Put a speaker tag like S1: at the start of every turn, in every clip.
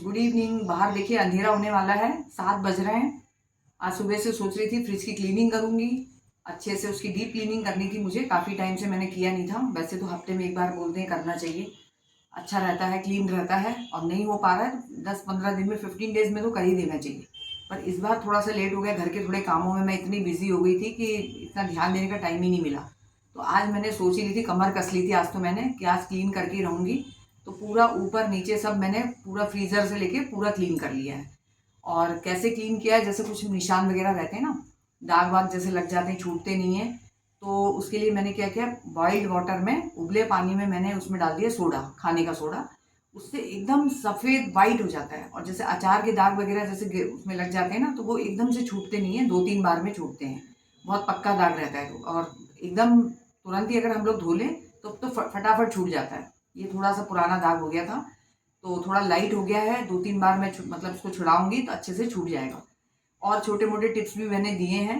S1: Good evening. बाहर देखिए अंधेरा होने वाला है, 7 बज रहे हैं। आज सुबह से सोच रही थी फ्रिज की क्लीनिंग करूंगी, अच्छे से उसकी डीप क्लीनिंग करनी थी। मुझे काफ़ी टाइम से मैंने किया नहीं था। वैसे तो हफ्ते में एक बार बोलते हैं करना चाहिए, अच्छा रहता है, क्लीन रहता है। और नहीं हो पा रहा है 10-15 दिन में, 15 डेज में तो कर ही देना चाहिए। पर इस बार थोड़ा सा लेट हो गया। घर के थोड़े कामों में मैं इतनी बिजी हो गई थी कि इतना ध्यान देने का टाइम ही नहीं मिला। तो आज मैंने सोच ही ली थी, कमर कस ली थी आज तो मैंने कि आज क्लीन करके ही रहूँगी। तो पूरा ऊपर नीचे सब मैंने पूरा फ्रीज़र से लेके पूरा क्लीन कर लिया है। और कैसे क्लीन किया है, जैसे कुछ निशान वगैरह रहते हैं ना, दाग वाग जैसे लग जाते हैं, छूटते नहीं है। तो उसके लिए मैंने क्या किया, बॉइल्ड वाटर में, उबले पानी में मैंने उसमें डाल दिया सोडा, खाने का सोडा। उससे एकदम सफ़ेद वाइट हो जाता है। और जैसे अचार के दाग वगैरह जैसे उसमें लग जाते हैं ना, तो वो एकदम से छूटते नहीं है, 2-3 बार में छूटते हैं। बहुत पक्का दाग रहता है। तो और एकदम तुरंत ही अगर हम लोग धो लें तो फटाफट छूट जाता है। ये थोड़ा सा पुराना दाग हो गया था, तो थोड़ा लाइट हो गया है। 2-3 बार मैं मतलब उसको छुड़ाऊंगी तो अच्छे से छूट जाएगा। और छोटे मोटे टिप्स भी मैंने दिए हैं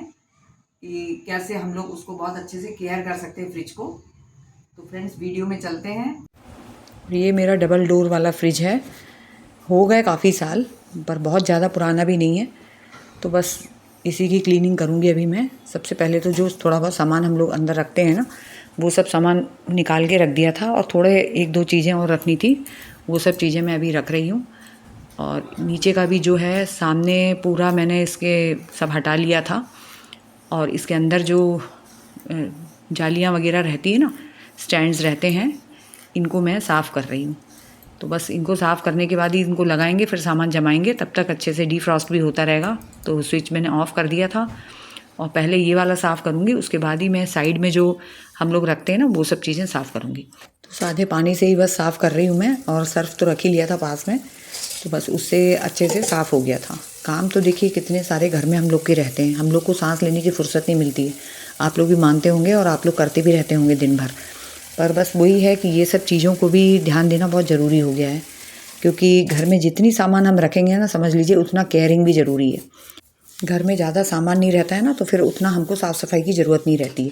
S1: कि कैसे हम लोग उसको बहुत अच्छे से केयर कर सकते हैं फ्रिज को। तो फ्रेंड्स, वीडियो में चलते हैं। ये मेरा डबल डोर वाला फ्रिज है। हो गए काफ़ी साल, पर बहुत ज़्यादा पुराना भी नहीं है। तो बस इसी की क्लीनिंग करूँगी अभी मैं। सबसे पहले तो जो थोड़ा बहुत सामान हम लोग अंदर रखते हैं ना, वो सब सामान निकाल के रख दिया था। और थोड़े 1-2 चीज़ें और रखनी थी, वो सब चीज़ें मैं अभी रख रही हूँ। और नीचे का भी जो है सामने पूरा मैंने इसके सब हटा लिया था। और इसके अंदर जो जालियाँ वगैरह रहती है ना, स्टैंड्स रहते हैं, इनको मैं साफ़ कर रही हूँ। तो बस इनको साफ़ करने के बाद ही इनको लगाएंगे, फिर सामान जमाएंगे। तब तक अच्छे से डीफ्रॉस्ट भी होता रहेगा। तो स्विच मैंने ऑफ़ कर दिया था। और पहले ये वाला साफ़ करूँगी, उसके बाद ही मैं साइड में जो हम लोग रखते हैं ना, वो सब चीज़ें साफ़ करूँगी। तो सादे पानी से ही बस साफ़ कर रही हूँ मैं। और सर्फ़ तो रख ही लिया था पास में, तो बस उससे अच्छे से साफ़ हो गया था। काम तो देखिए कितने सारे घर में हम लोग के रहते हैं, हम लोग को सांस लेने की फुर्सत नहीं मिलती है। आप लोग भी मानते होंगे और आप लोग करते भी रहते होंगे दिन भर। पर बस वही है कि ये सब चीज़ों को भी ध्यान देना बहुत ज़रूरी हो गया है। क्योंकि घर में जितनी सामान हम रखेंगे ना, समझ लीजिए उतना केयरिंग भी ज़रूरी है। घर में ज़्यादा सामान नहीं रहता है ना, तो फिर उतना हमको साफ़ सफाई की ज़रूरत नहीं रहती है।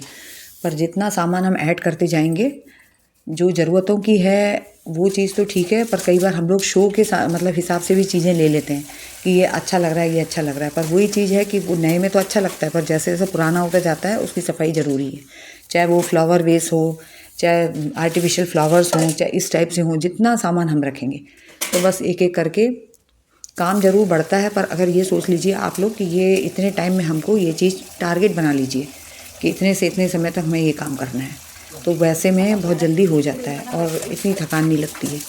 S1: पर जितना सामान हम ऐड करते जाएंगे, जो ज़रूरतों की है वो चीज़ तो ठीक है। पर कई बार हम लोग शो के मतलब हिसाब से भी चीज़ें ले लेते हैं कि ये अच्छा लग रहा है, ये अच्छा लग रहा है। पर वही चीज़ है कि वो नए में तो अच्छा लगता है, पर जैसे जैसे पुराना होता जाता है उसकी सफाई ज़रूरी है। चाहे वो फ्लावर वेस हो, चाहे आर्टिफिशियल फ्लावर्स हों, चाहे इस टाइप से हों, जितना सामान हम रखेंगे तो बस एक एक करके काम ज़रूर बढ़ता है। पर अगर ये सोच लीजिए आप लोग कि ये इतने टाइम में हमको ये चीज़ टारगेट बना लीजिए कि इतने से इतने समय तक हमें ये काम करना है, तो वैसे में बहुत जल्दी हो जाता है और इतनी थकान नहीं लगती है।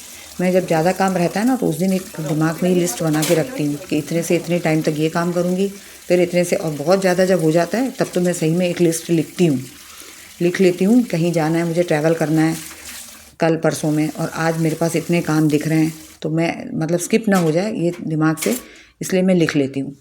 S1: मैं जब ज़्यादा काम रहता है ना, तो उस दिन एक दिमाग में ही लिस्ट बना के रखती हूँ कि इतने से इतने टाइम तक ये काम करूँगी, फिर इतने से। और बहुत ज़्यादा जब हो जाता है तब तो मैं सही में एक लिस्ट लिख लेती हूँ। कहीं जाना है, मुझे ट्रैवल करना है कल परसों में, और आज मेरे पास इतने काम दिख रहे हैं, तो मैं मतलब स्किप ना हो जाए ये दिमाग से, इसलिए मैं लिख लेती हूँ।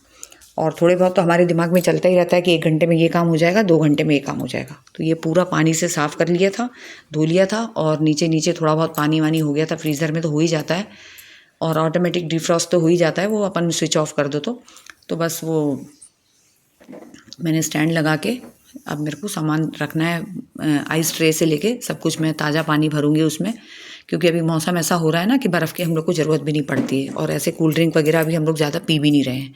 S1: और थोड़े बहुत तो हमारे दिमाग में चलता ही रहता है कि 1 घंटे में ये काम हो जाएगा, 2 घंटे में ये काम हो जाएगा। तो ये पूरा पानी से साफ़ कर लिया था, धो लिया था। और नीचे नीचे थोड़ा बहुत पानी वानी हो गया था, फ्रीज़र में तो हो ही जाता है। और ऑटोमेटिक डिफ्रॉस्ट तो हो ही जाता है, वो अपन स्विच ऑफ कर दो तो बस वो मैंने स्टैंड लगा के, अब मेरे को सामान रखना है। आइस ट्रे से लेके सब कुछ मैं ताज़ा पानी भरूँगी उसमें, क्योंकि अभी मौसम ऐसा हो रहा है ना कि बर्फ़ की हम लोग को ज़रूरत भी नहीं पड़ती है। और ऐसे कोल्ड ड्रिंक वगैरह भी हम लोग ज़्यादा पी भी नहीं रहे हैं,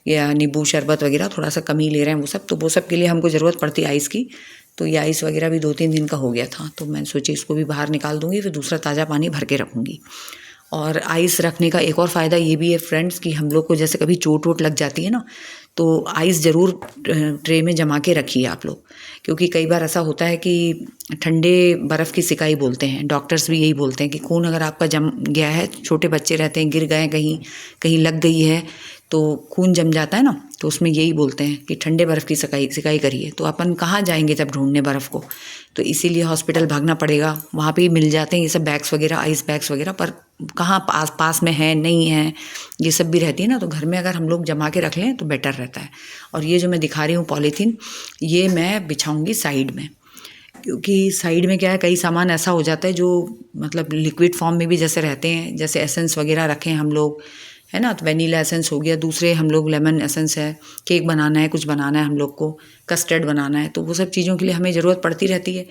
S1: या नींबू शरबत वगैरह थोड़ा सा कम ही ले रहे हैं वो सब। तो वो सब के लिए हमको ज़रूरत पड़ती है आइस की। तो ये आइस वगैरह भी 2-3 दिन का हो गया था, तो मैं सोची इसको भी बाहर निकाल दूँगी, फिर दूसरा ताज़ा पानी भर के रखूँगी। और आइस रखने का एक और फ़ायदा ये भी है फ्रेंड्स कि हम लोग को जैसे कभी चोट वोट लग जाती है ना, तो आइस ज़रूर ट्रे में जमा के रखिए आप लोग। क्योंकि कई बार ऐसा होता है कि ठंडे बर्फ़ की सिकाई बोलते हैं, डॉक्टर्स भी यही बोलते हैं कि खून अगर आपका जम गया है, छोटे बच्चे रहते हैं, गिर गए कहीं, कहीं लग गई है तो खून जम जाता है ना, तो उसमें यही बोलते हैं कि ठंडे बर्फ़ की सिकाई करिए। तो अपन कहाँ जाएंगे तब ढूंढने बर्फ़ को, तो इसीलिए हॉस्पिटल भागना पड़ेगा। वहाँ पे ही मिल जाते हैं ये सब बैग्स वगैरह, आइस बैग्स वगैरह। पर कहाँ पास में है, नहीं है, ये सब भी रहती है ना। तो घर में अगर हम लोग जमा के रख लें तो बेटर रहता है। और ये जो मैं दिखा रही हूँ पॉलीथीन, ये मैं बिछाऊँगी साइड में। क्योंकि साइड में क्या है, कई सामान ऐसा हो जाता है जो मतलब लिक्विड फॉर्म में भी जैसे रहते हैं, जैसे एसेंस वगैरह रखें हम लोग, है ना। तो वनीला एसेंस हो गया, दूसरे हम लोग लेमन एसेंस है, केक बनाना है, कुछ बनाना है हम लोग को, कस्टर्ड बनाना है, तो वो सब चीज़ों के लिए हमें ज़रूरत पड़ती रहती है।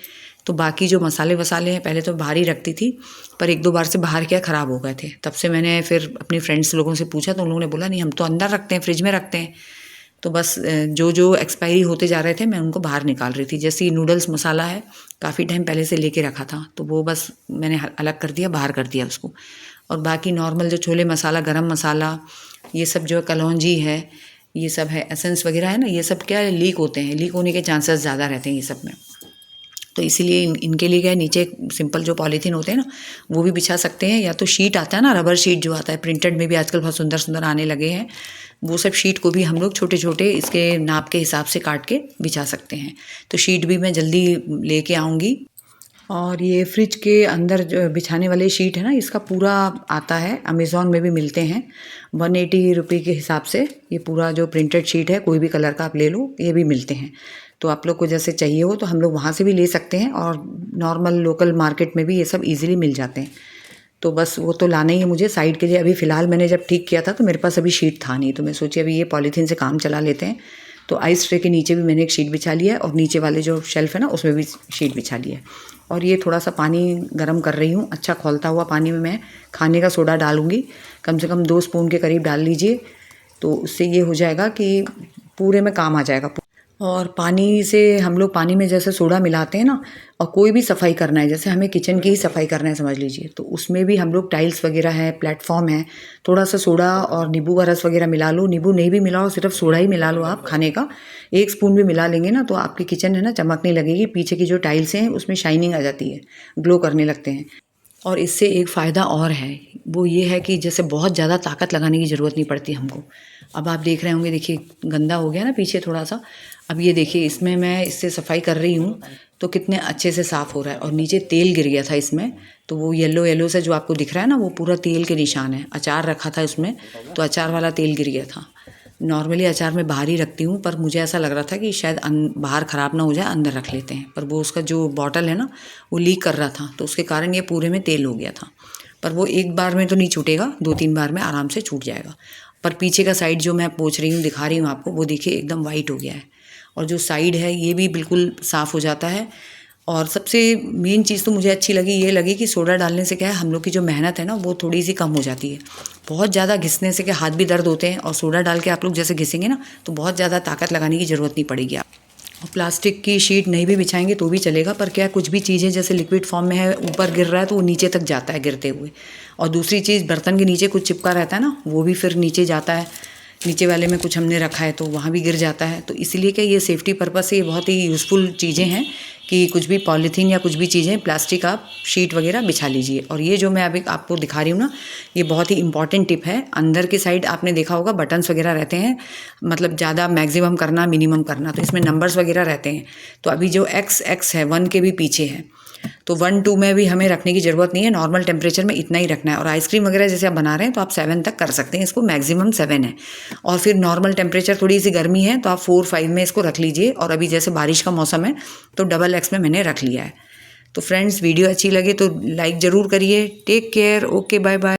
S1: तो बाकी जो मसाले वसाले हैं पहले तो बाहर ही रखती थी, पर 1-2 बार से बाहर क्या ख़राब हो गए थे। तब से मैंने फिर अपनी फ्रेंड्स लोगों से पूछा तो उन लोगों ने बोला नहीं हम तो अंदर रखते हैं, फ्रिज में रखते हैं। तो बस जो जो एक्सपायरी होते जा रहे थे मैं उनको बाहर निकाल रही थी। जैसे ये नूडल्स मसाला है, काफ़ी टाइम पहले से लेके रखा था, तो वो बस मैंने अलग कर दिया, बाहर कर दिया उसको। और बाकी नॉर्मल जो छोले मसाला, गरम मसाला, ये सब जो कलौंजी है, ये सब है, एसेंस वगैरह है ना, ये सब क्या है लीक होते हैं, लीक होने के चांसेस ज़्यादा रहते हैं ये सब में। तो इसीलिए इनके लिए क्या है, नीचे सिंपल जो पॉलीथीन होते हैं ना वो भी बिछा सकते हैं, या तो शीट आता है ना, रबर शीट जो आता है, प्रिंटेड में भी आजकल बहुत सुंदर सुंदर आने लगे हैं, वो सब शीट को भी हम लोग छोटे छोटे इसके नाप के हिसाब से काट के बिछा सकते हैं। तो शीट भी मैं जल्दी लेके आऊँगी। और ये फ्रिज के अंदर जो बिछाने वाले शीट है ना, इसका पूरा आता है, अमेज़ॉन में भी मिलते हैं 180 रुपये के हिसाब से। ये पूरा जो प्रिंटेड शीट है, कोई भी कलर का आप ले लो, ये भी मिलते हैं। तो आप लोग को जैसे चाहिए हो तो हम लोग वहाँ से भी ले सकते हैं, और नॉर्मल लोकल मार्केट में भी ये सब ईज़िली मिल जाते हैं। तो बस वो तो लाना ही है मुझे साइड के लिए। अभी फ़िलहाल मैंने जब ठीक किया था तो मेरे पास अभी शीट था नहीं, तो मैं सोची अभी ये पॉलीथीन से काम चला लेते हैं। तो आइस ट्रे के नीचे भी मैंने एक शीट बिछा लिया है, और नीचे वाले जो शेल्फ़ है ना उसमें भी शीट बिछा लिया है। और ये थोड़ा सा पानी गर्म कर रही हूँ, अच्छा खौलता हुआ पानी में मैं खाने का सोडा डालूँगी, कम से कम 2 स्पून के करीब डाल लीजिए। तो उससे ये हो जाएगा कि पूरे में काम आ जाएगा। और पानी से हम लोग पानी में जैसे सोडा मिलाते हैं ना, और कोई भी सफाई करना है, जैसे हमें किचन की ही सफाई करना है समझ लीजिए, तो उसमें भी हम लोग टाइल्स वगैरह है, प्लेटफॉर्म है, थोड़ा सा सोडा और नींबू का रस वगैरह मिला लो। नींबू नहीं भी मिलाओ, सिर्फ सोडा ही मिला लो आप खाने का, 1 स्पून भी मिला लेंगे ना, तो आपकी किचन है ना चमकने लगेगी, पीछे की जो टाइल्स हैं उसमें शाइनिंग आ जाती है, ग्लो करने लगते हैं। और इससे एक फ़ायदा और है, वो ये है कि जैसे बहुत ज़्यादा ताकत लगाने की ज़रूरत नहीं पड़ती हमको। अब आप देख रहे होंगे, देखिए गंदा हो गया ना पीछे थोड़ा सा। अब ये देखिए इसमें मैं इससे सफाई कर रही हूँ तो कितने अच्छे से साफ़ हो रहा है। और नीचे तेल गिर गया था इसमें, तो वो येलो येलो से जो आपको दिख रहा है ना, वो पूरा तेल के निशान है। अचार रखा था उसमें, तो अचार वाला तेल गिर गया था। नॉर्मली अचार मैं बाहर ही रखती हूँ, पर मुझे ऐसा लग रहा था कि शायद बाहर ख़राब ना हो जाए, अंदर रख लेते हैं। पर वो उसका जो बॉटल है ना वो लीक कर रहा था, तो उसके कारण ये पूरे में तेल हो गया था। पर वो एक बार में तो नहीं छूटेगा, 2-3 बार में आराम से छूट जाएगा। पर पीछे का साइड जो मैं पोंछ रही हूँ, दिखा रही हूँ आपको, वो देखिए एकदम वाइट हो गया है। और जो साइड है ये भी बिल्कुल साफ़ हो जाता है। और सबसे मेन चीज़ तो मुझे अच्छी लगी, ये लगी कि सोडा डालने से क्या है, हम लोग की जो मेहनत है ना वो थोड़ी सी कम हो जाती है। बहुत ज़्यादा घिसने से क्या हाथ भी दर्द होते हैं, और सोडा डाल के आप लोग जैसे घिसेंगे ना तो बहुत ज़्यादा ताकत लगाने की ज़रूरत नहीं पड़ेगी आप। और प्लास्टिक की शीट नहीं भी बिछाएंगे तो भी चलेगा, पर क्या कुछ भी चीज़ें जैसे लिक्विड फॉर्म में है, ऊपर गिर रहा है तो वो नीचे तक जाता है गिरते हुए। और दूसरी चीज़, बर्तन के नीचे कुछ चिपका रहता है ना, वो भी फिर नीचे जाता है, नीचे वाले में कुछ हमने रखा है तो वहाँ भी गिर जाता है। तो इसलिए क्या ये सेफ्टी पर्पज़ से ये बहुत ही यूज़फुल चीज़ें हैं कि कुछ भी पॉलीथीन या कुछ भी चीज़ें प्लास्टिक आप शीट वगैरह बिछा लीजिए। और ये जो मैं अभी आपको दिखा रही हूँ ना, ये बहुत ही इंपॉर्टेंट टिप है। अंदर की साइड आपने देखा होगा बटन्स वगैरह रहते हैं, मतलब ज़्यादा मैक्सिमम करना, मिनिमम करना, तो इसमें नंबर्स वगैरह रहते हैं। तो अभी जो XX है 1 के भी पीछे है, तो 1-2 में भी हमें रखने की ज़रूरत नहीं है, नॉर्मल टेम्परेचर में इतना ही रखना है। और आइसक्रीम वगैरह जैसे आप बना रहे हैं तो आप 7 तक कर सकते हैं, इसको मैक्सिमम 7 है। और फिर नॉर्मल टेम्परेचर थोड़ी सी गर्मी है तो आप 4-5 में इसको रख लीजिए। और अभी जैसे बारिश का मौसम है तो XX में मैंने रख लिया है। तो फ्रेंड्स, वीडियो अच्छी लगे तो लाइक ज़रूर करिए। Take care, okay, bye bye.